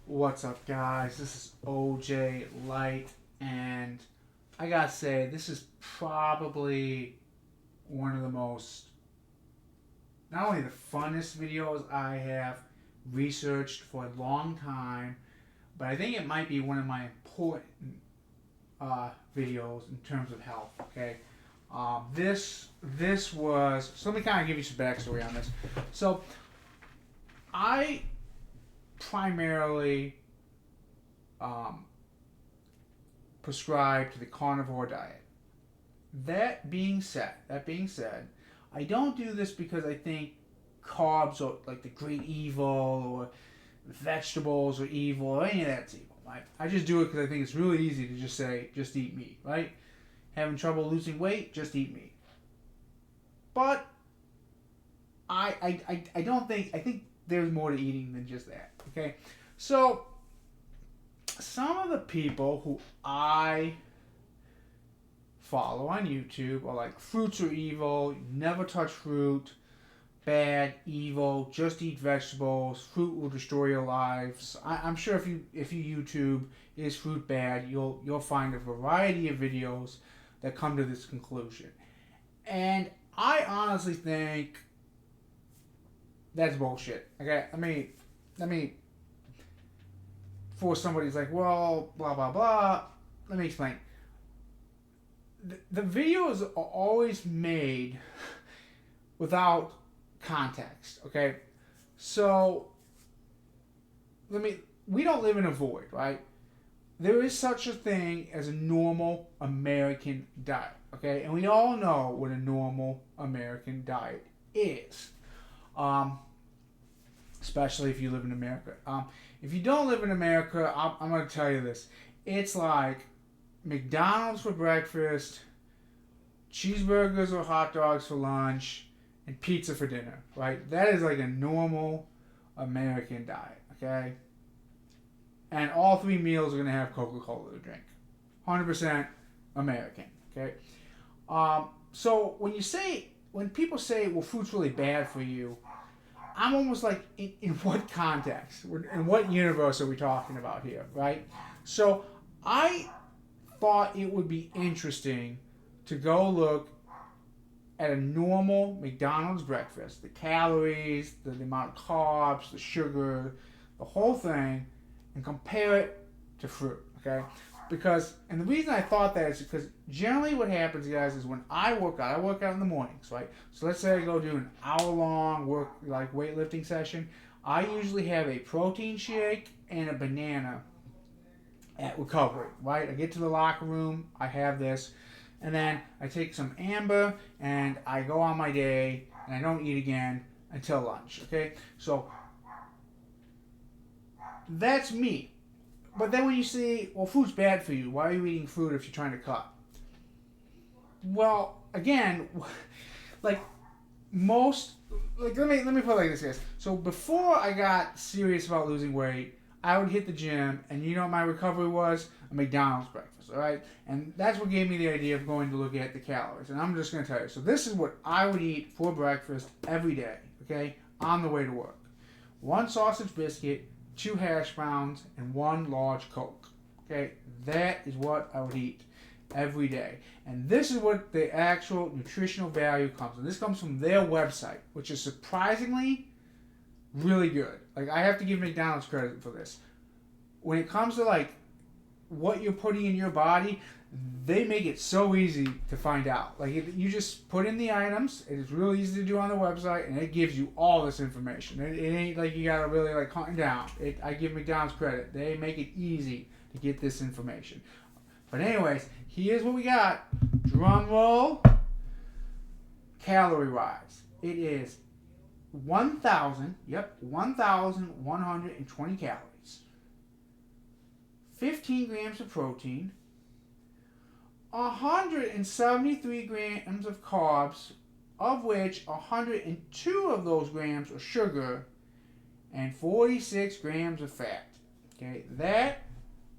What's up, guys? This is OJ Light, and I gotta say, this is probably one of the most, not only the funnest videos I have researched for a long time, but I think it might be one of my important videos in terms of health. Okay, this was. So let me kind of give you some backstory on this. So I primarily um, prescribe to the carnivore diet. That being said, I don't do this because I think carbs are like the great evil or vegetables are evil or any of that's evil. I just do it because I think it's really easy to just say, just eat meat, right? Having trouble losing weight, just eat meat. But I don't think, I think there's more to eating than just that, okay? So, some of the people who I follow on YouTube are like, fruits are evil, never touch fruit, bad, evil, just eat vegetables, fruit will destroy your lives. I'm sure if you YouTube is fruit bad, you'll find a variety of videos that come to this conclusion. And I honestly think that's bullshit. Okay, let me for somebody's like, well, blah blah blah. Let me explain. The videos are always made without context. Okay, so we don't live in a void, right? There is such a thing as a normal American diet. Okay, and we all know what a normal American diet is. Um, Especially if you live in America. If you don't live in America, I'm going to tell you this. It's like McDonald's for breakfast, cheeseburgers or hot dogs for lunch, and pizza for dinner, right? That is like a normal American diet, okay? And all three meals are going to have Coca-Cola to drink. 100% American, okay? So when people say, well, food's really bad for you, I'm almost like, in what context? In what universe are we talking about here, right? So I thought it would be interesting to go look at a normal McDonald's breakfast, the calories, the amount of carbs, the sugar, the whole thing, and compare it to fruit, okay? And the reason I thought that is because generally what happens, guys, is when I work out in the mornings, right? So let's say I go do an hour-long like weightlifting session. I usually have a protein shake and a banana at recovery, right? I get to the locker room, I have this, and then I take some Amber and I go on my day and I don't eat again until lunch, okay? So that's me. But then when you say, well, food's bad for you, why are you eating fruit if you're trying to cut? Well, again, like most, like let me put it like this, guys. So before I got serious about losing weight, I would hit the gym, and you know what my recovery was? A McDonald's breakfast, all right? And that's what gave me the idea of going to look at the calories. And I'm just going to tell you. So this is what I would eat for breakfast every day, okay, on the way to work. One sausage biscuit, two hash browns, and one large Coke. Okay, that is what I would eat every day. And this is what the actual nutritional value comes from. This comes from their website, which is surprisingly really good. Like, I have to give McDonald's credit for this. When it comes to like what you're putting in your body, they make it so easy to find out. Like, you just put in the items. It is really easy to do on the website, and it gives you all this information. It ain't like you gotta really like hunt down. I give McDonald's credit. They make it easy to get this information. But anyways, here's what we got. Drum roll. Calorie wise, it is 1,120 calories, 15 grams of protein, 173 grams of carbs, of which 102 of those grams are sugar, and 46 grams of fat. Okay, that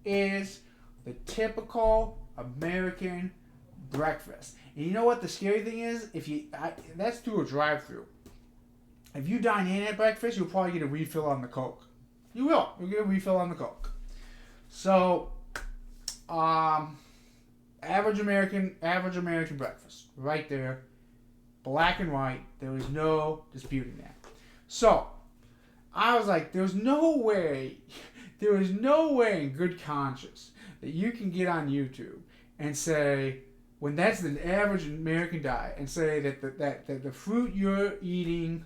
is the typical American breakfast. And you know what the scary thing is? That's through a drive-through. If you dine in at breakfast, you'll probably get a refill on the Coke. You will. You'll get a refill on the Coke. So, average American breakfast, right there, black and white. There was no disputing that. So, I was like, there was no way in good conscience that you can get on YouTube and say, when that's the average American diet, and say that the fruit you're eating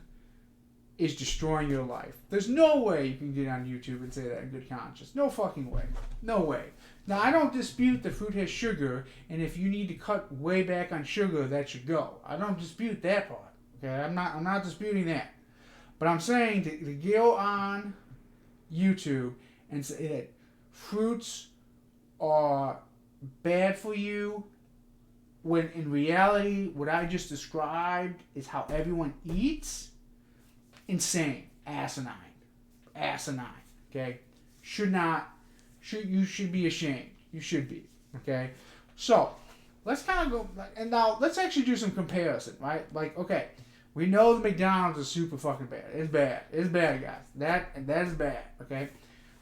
is destroying your life. There's no way you can get on YouTube and say that in good conscience. No fucking way. No way. Now, I don't dispute that fruit has sugar, and if you need to cut way back on sugar, that should go. I don't dispute that part. Okay, I'm not disputing that. But I'm saying to go on YouTube and say that fruits are bad for you, when in reality, what I just described is how everyone eats. Insane. Asinine. Okay? You should be ashamed. You should be. Okay? So, let's kind of go, and now let's actually do some comparison, right? Like, okay, we know the McDonald's is super fucking bad. It's bad. It's bad, guys. That is bad. Okay?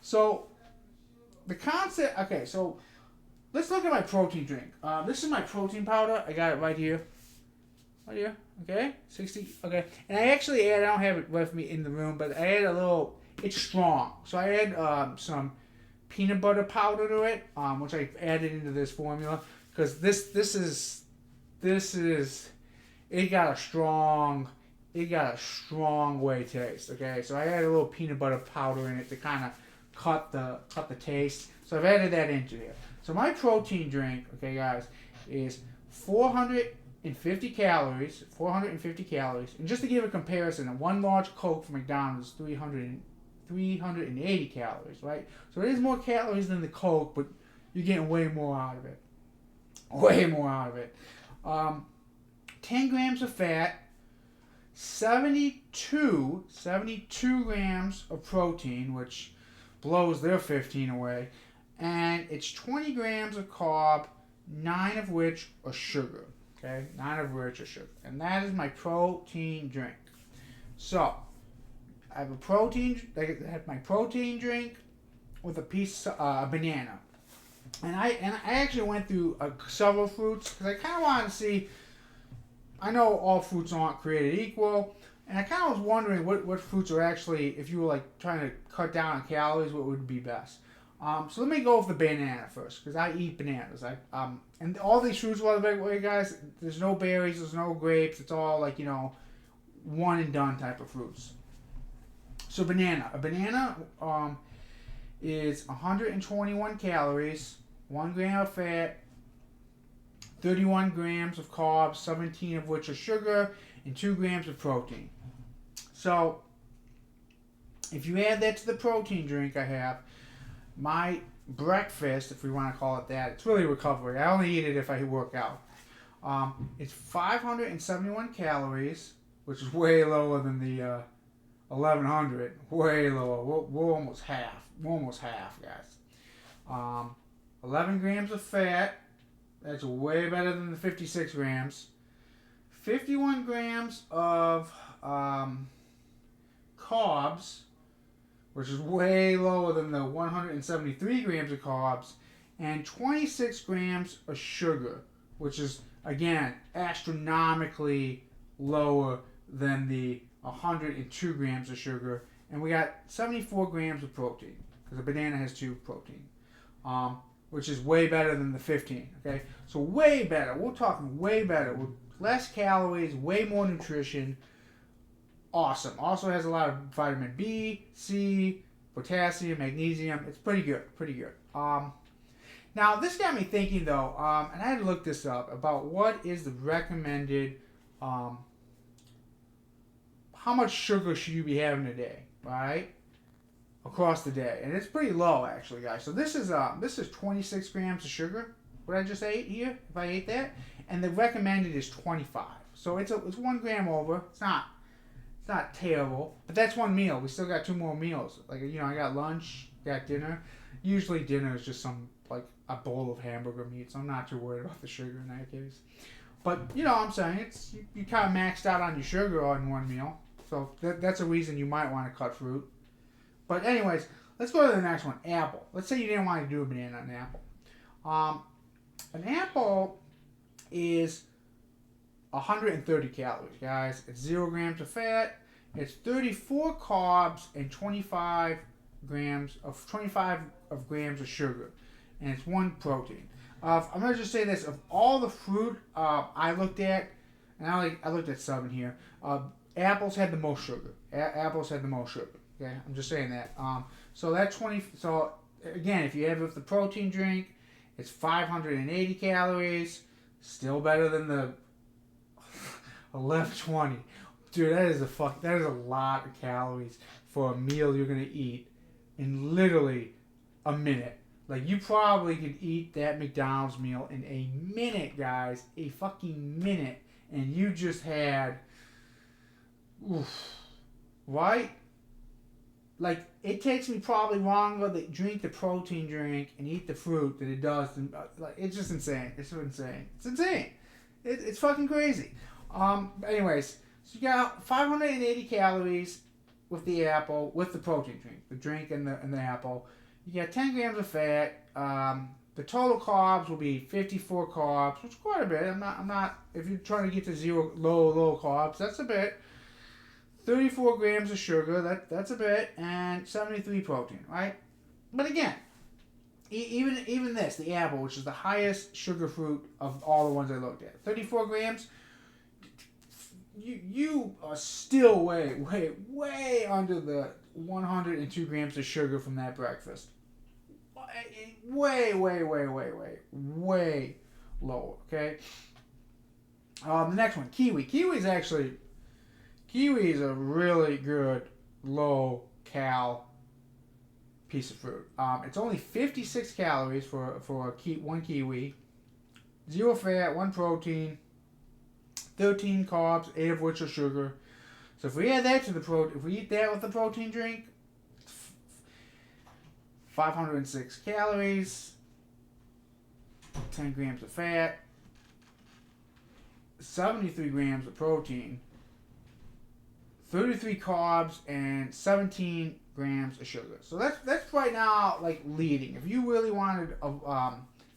So, the concept, okay, so let's look at my protein drink. This is my protein powder. I got it right here. Right here. Okay, 60. Okay, and I actually add. I don't have it with me in the room, but I add a little. It's strong, so I add some peanut butter powder to it, which I added into this formula because this is it got a strong whey taste. Okay, so I add a little peanut butter powder in it to kind of cut the taste. So I've added that into here. So my protein drink, okay, guys, is 450 calories, and just to give a comparison, one large Coke from McDonald's is 380 calories, right? So it is more calories than the Coke, but you're getting way more out of it. 10 grams of fat, 72 grams of protein, which blows their 15 away, and it's 20 grams of carb, 9 of which are sugar. Okay, 9 of which are sugar. And that is my protein drink. So, I have my protein drink with a piece of banana. And I actually went through several fruits because I kind of wanted to see, I know all fruits aren't created equal, and I kind of was wondering what fruits are actually, if you were like trying to cut down on calories, what would be best. So let me go with the banana first, because I eat bananas. And all these fruits, by the way, guys, there's no berries, there's no grapes. It's all like, one and done type of fruits. So banana. A banana is 121 calories, 1 gram of fat, 31 grams of carbs, 17 of which are sugar, and 2 grams of protein. So if you add that to the protein drink I have, my breakfast, if we want to call it that, it's really recovery. I only eat it if I work out. It's 571 calories, which is way lower than the 1100. Way lower. We're almost half. Guys. 11 grams of fat. That's way better than the 56 grams. 51 grams of carbs, which is way lower than the 173 grams of carbs, and 26 grams of sugar, which is, again, astronomically lower than the 102 grams of sugar. And we got 74 grams of protein, because a banana has 2 protein, which is way better than the 15, okay? So way better. We're talking way better. With less calories, way more nutrition. Awesome. Also has a lot of vitamin B, C, potassium, magnesium. It's pretty good. Now, this got me thinking, though, and I had to look this up, about what is the recommended, how much sugar should you be having a day, right? Across the day. And it's pretty low, actually, guys. So this is 26 grams of sugar, what I just ate here, if I ate that. And the recommended is 25. So it's 1 gram over. It's not terrible, but that's one meal. We still got 2 more meals. Like, I got lunch, got dinner. Usually dinner is just like a bowl of hamburger meat, so I'm not too worried about the sugar in that case. But, what I'm saying, it's you kind of maxed out on your sugar on one meal. So that's a reason you might want to cut fruit. But anyways, Let's go to the next one. Apple. Let's say you didn't want to do a banana and an apple. An apple is 130 calories, guys. It's 0 grams of fat. It's 34 carbs and 25 grams of sugar, and it's 1 protein. I'm gonna just say this: of all the fruit I looked at, and I looked at 7 here. Apples had the most sugar. Apples had the most sugar. Okay, I'm just saying that. So that 20. So again, if you have it with the protein drink, it's 580 calories. Still better than the 1120. Dude, that is a lot of calories for a meal you're gonna eat in literally a minute. Like, you probably could eat that McDonald's meal in a minute, guys. A fucking minute. And you just had... Oof. Right? Like, it takes me probably longer to drink the protein drink and eat the fruit than it does. Like, it's just insane. It's insane. It's insane. It's fucking crazy. Anyways, so you got 580 calories with the apple, with the protein drink. The drink and the apple. You got 10 grams of fat. The total carbs will be 54 carbs, which is quite a bit. I'm not. If you're trying to get to zero, low carbs, that's a bit. 34 grams of sugar, that's a bit, and 73 protein, right? But again, even this, the apple, which is the highest sugar fruit of all the ones I looked at, 34 grams. You are still way under the 102 grams of sugar from that breakfast. Way lower, okay? The next one, kiwi. Kiwi is a really good low-cal piece of fruit. It's only 56 calories for one kiwi. 0 fat, 1 protein, 13 carbs, 8 of which are sugar. So if we add that to if we eat that with the protein drink, 506 calories, 10 grams of fat, 73 grams of protein, 33 carbs, and 17 grams of sugar. So that's right now like leading. If you really wanted, I'm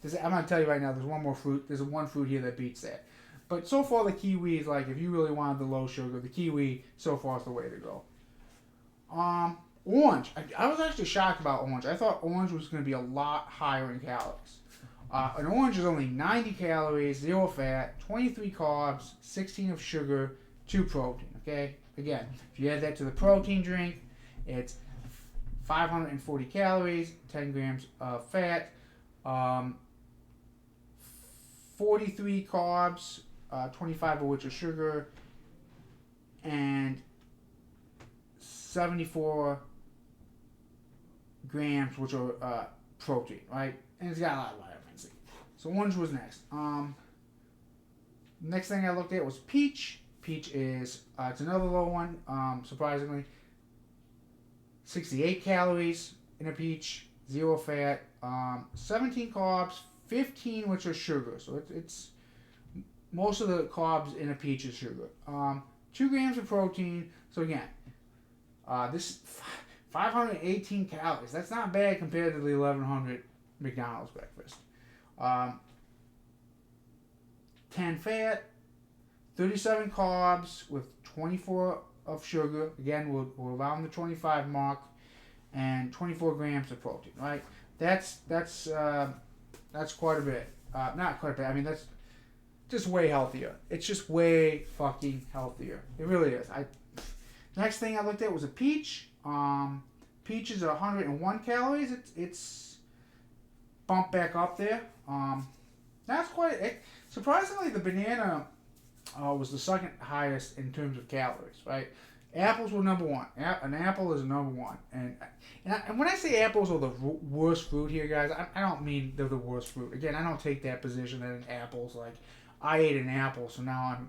gonna tell you right now, there's one more fruit. There's one fruit here that beats that. But so far the kiwi is like, if you really wanted the low sugar, the kiwi so far is the way to go. Orange. I was actually shocked about orange. I thought orange was going to be a lot higher in calories. An orange is only 90 calories, 0 fat, 23 carbs, 16 of sugar, 2 protein. Okay. Again, if you add that to the protein drink, it's 540 calories, 10 grams of fat, 43 carbs, 25 of which are sugar, and 74 grams, which are protein, right? And it's got a lot of vitamin C. So orange was next. Next thing I looked at was peach. Peach is, it's another low one, surprisingly. 68 calories in a peach, 0 fat, 17 carbs, 15 which are sugar. So it's most of the carbs in a peach is sugar. 2 grams of protein. So again, this 518 calories. That's not bad compared to the 1100 McDonald's breakfast. 10 fat, 37 carbs with 24 of sugar. Again, we're around the 25 mark, and 24 grams of protein. Right? That's quite a bit. Not quite a bit. I mean, that's just way healthier. It's just way fucking healthier. It really is. Next thing I looked at was a peach. Peaches are 101 calories. It's bumped back up there. That's quite... surprisingly, the banana was the second highest in terms of calories, right? Apples were number one. An apple is number one. And when I say apples are the worst fruit here, guys, I don't mean they're the worst fruit. Again, I don't take that position that an apple's like, I ate an apple, so now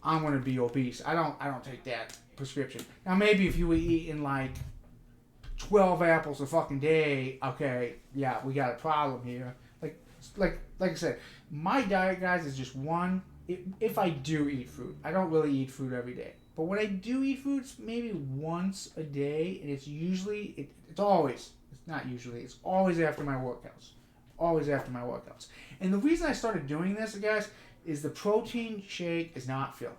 I'm going to be obese. I don't take that prescription. Now, maybe if you were eating like 12 apples a fucking day, okay, yeah, we got a problem here. Like I said, my diet, guys, is just one. If I do eat fruit, I don't really eat fruit every day. But when I do eat fruit, it's maybe once a day, and it's usually, it's not usually, it's always after my workouts. Always after my workouts. And the reason I started doing this, guys, is the protein shake is not filling.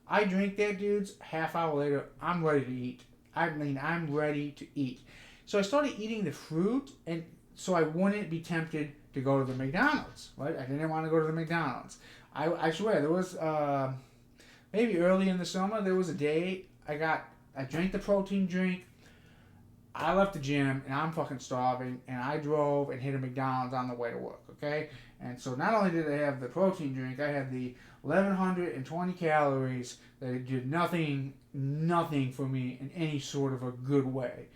I drink that, dudes, half hour later, I'm ready to eat. I'm ready to eat. So I started eating the fruit, and so I wouldn't be tempted to go to the McDonald's, right? I didn't want to go to the McDonald's. I swear, there was, maybe early in the summer, there was a day I drank the protein drink, I left the gym, and I'm fucking starving, and I drove and hit a McDonald's on the way to work, okay? And so not only did I have the protein drink, I had the 1,120 calories that did nothing for me in any sort of a good way.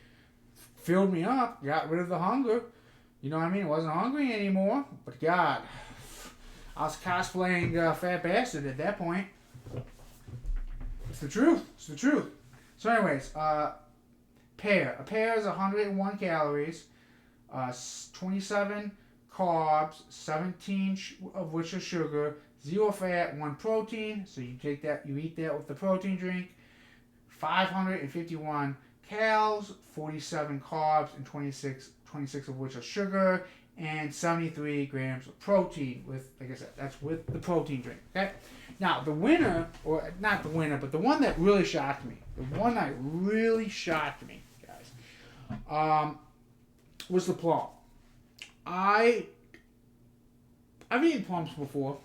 Filled me up, got rid of the hunger. You know what I mean? I wasn't hungry anymore, but God, I was cosplaying Fat Bastard at that point. It's the truth. It's the truth. So anyways, pear. A pear is 101 calories, 27 carbs, 17 of which are sugar, 0 fat, 1 protein. So you take that, you eat that with the protein drink. 551 calories, 47 carbs, and 26 of which are sugar, and 73 grams of protein with, like I said, that's with the protein drink, okay? Now, the winner, or not the winner, but the one that really shocked me, guys, was the plum. I've eaten plums before.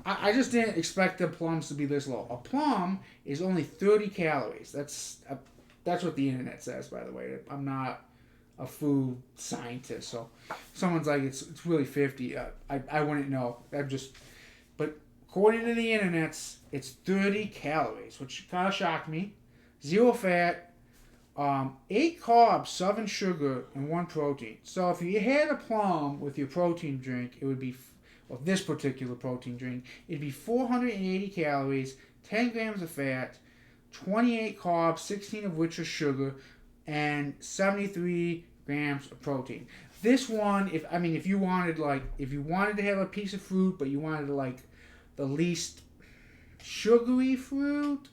I just didn't expect the plums to be this low. A plum is only 30 calories. That's what the internet says, by the way. I'm not a food scientist, so someone's like it's really 50. I wouldn't know. But according to the internet, it's 30 calories, which kind of shocked me. 0 fat, 8 carbs, 7 sugar, and 1 protein. So if you had a plum with your protein drink, it would be, well, this particular protein drink, it'd be 480 calories, 10 grams of fat, 28 carbs, 16 of which are sugar, and 73 grams of protein. This one, if you wanted to have a piece of fruit, but you wanted the least sugary fruit,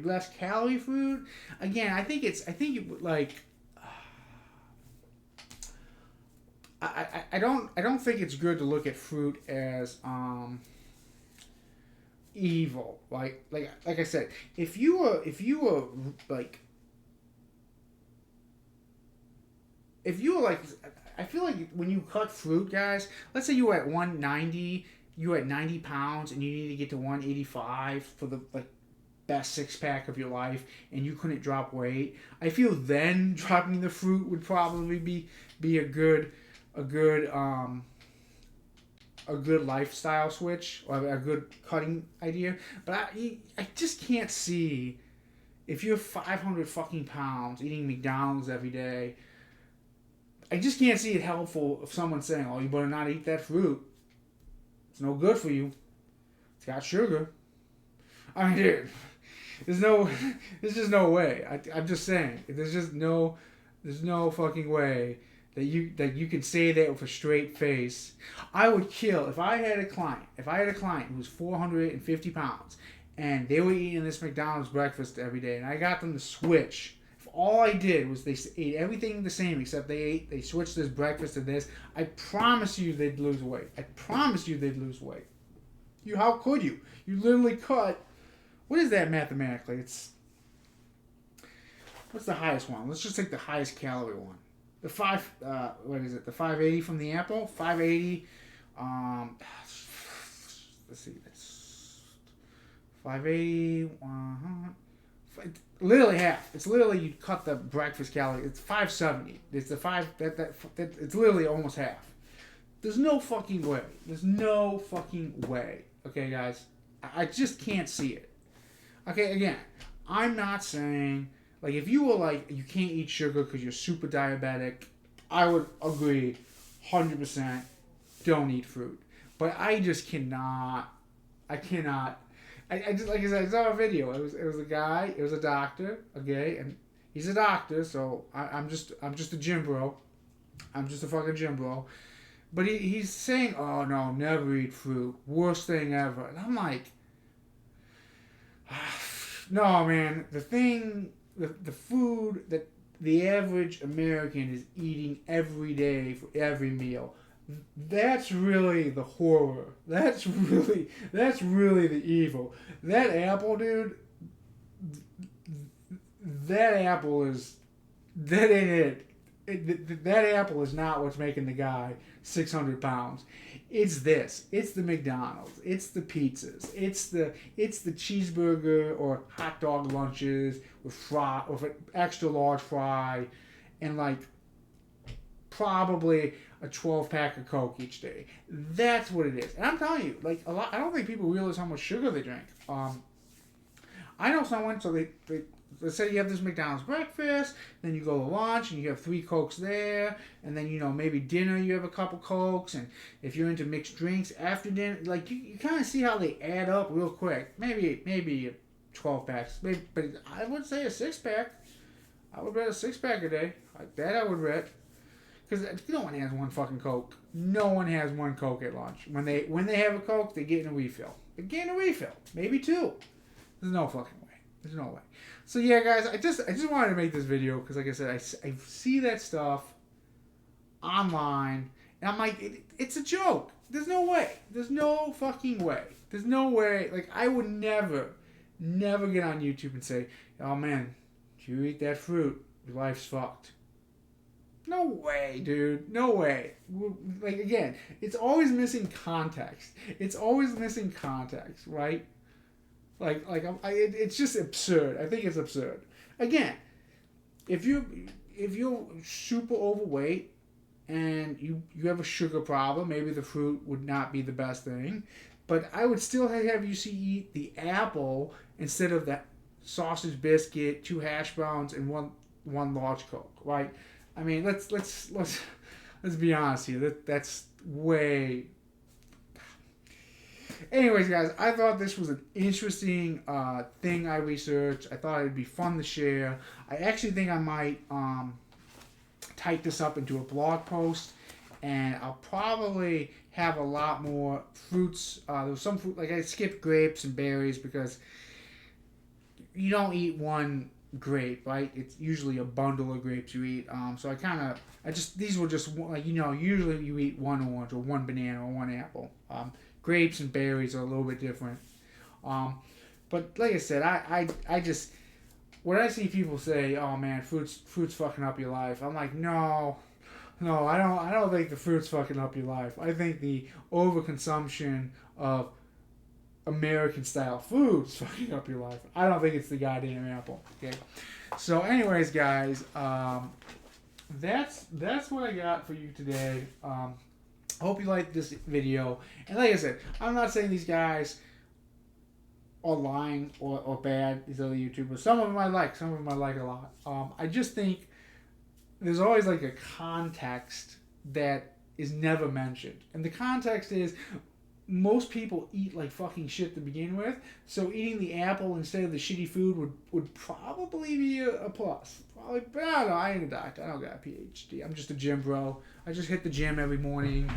less calorie fruit. Again, I think it would I don't think it's good to look at fruit as evil. Like I said, if you were like, I feel like when you cut fruit, guys, let's say you were at 190, you were at 90 pounds, and you need to get to 185 for the best six-pack of your life, and you couldn't drop weight. I feel then dropping the fruit would probably be a good lifestyle switch, or a good cutting idea. But I just can't see, if you're 500 fucking pounds eating McDonald's every day, I just can't see it helpful if someone's saying, oh, you better not eat that fruit. It's no good for you. It's got sugar. I mean, dude, there's just no way. I'm just saying, there's no fucking way that you can say that with a straight face. I would kill if I had a client who was 450 pounds and they were eating this McDonald's breakfast every day, and I got them to switch. If all I did was they ate everything the same except they switched this breakfast to this, I promise you they'd lose weight. How could you? You literally cut. What is that mathematically? What's the highest one? Let's just take the highest calorie one. The 580 from the apple? 580, let's see, that's 580, literally half. It's literally, you cut the breakfast calorie, it's 570. It's it's literally almost half. There's no fucking way. Okay, guys? I just can't see it. Okay, again, I'm not saying, if you were you can't eat sugar because you're super diabetic, I would agree 100%, don't eat fruit. But I just cannot, I just, like I said, I saw a video. It was a guy, it was a doctor, okay, and he's a doctor, so I'm just a gym bro. I'm just a fucking gym bro. But he's saying, oh no, never eat fruit, worst thing ever. And I'm like, No, man. The food that the average American is eating every day for every meal. That's really the horror. That's really the evil. That apple, dude. That apple is that ain't it. That apple is not what's making the guy 600 pounds. It's this. It's the McDonald's. It's the pizzas. It's the cheeseburger or hot dog lunches with an extra large fry, and like probably a 12 pack of Coke each day. That's what it is. And I'm telling you, like a lot. I don't think people realize how much sugar they drink. I know someone, so they let's say you have this McDonald's breakfast, then you go to lunch and you have 3 Cokes there, and then maybe dinner you have a couple Cokes, and if you're into mixed drinks after dinner, like you kind of see how they add up real quick. Maybe 12 packs, maybe, but I would say a 6-pack. I would bet a 6-pack a day. Like that I would bet. Because no one has one fucking Coke. No one has one Coke at lunch. When they have a Coke, they get in a refill. They get in a refill. Maybe 2. There's no fucking way. There's no way. So yeah, guys, I just wanted to make this video because, like I said, I see that stuff online, and I'm like, it's a joke. There's no way. There's no fucking way. There's no way. Like, I would never get on YouTube and say, oh man, if you eat that fruit, your life's fucked. No way, dude. No way. Like, again, it's always missing context. It's always missing context, right? It's just absurd. I think it's absurd. Again, if you're super overweight and you have a sugar problem, maybe the fruit would not be the best thing. But I would still have you eat the apple instead of that sausage biscuit, 2 hash browns, and one large Coke, right? I mean, let's be honest here. That's way. Anyways, guys, I thought this was an interesting thing I researched. I thought it'd be fun to share. I actually think I might type this up into a blog post, and I'll probably have a lot more fruits. There was some fruit, like I skipped grapes and berries because you don't eat one grape, right? It's usually a bundle of grapes you eat. So these were just like, usually you eat one orange or one banana or one apple. Grapes and berries are a little bit different. But like I said, I just, when I see people say, oh man, fruit's fucking up your life, I'm like, no, I don't think the fruit's fucking up your life. I think the overconsumption of American style food's fucking up your life. I don't think it's the goddamn apple. Okay. So anyways, guys, that's what I got for you today. I hope you liked this video. And like I said, I'm not saying these guys are lying or bad, these other YouTubers. Some of them I like. Some of them I like a lot. I just think there's always like a context that is never mentioned. And the context is most people eat like fucking shit to begin with. So eating the apple instead of the shitty food would probably be a plus. Probably, but I don't know. I ain't a doctor. I don't got a PhD. I'm just a gym bro. I just hit the gym every morning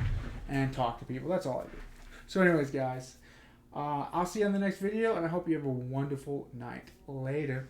and talk to people. That's all I do. So anyways, guys, I'll see you on the next video, and I hope you have a wonderful night. Later.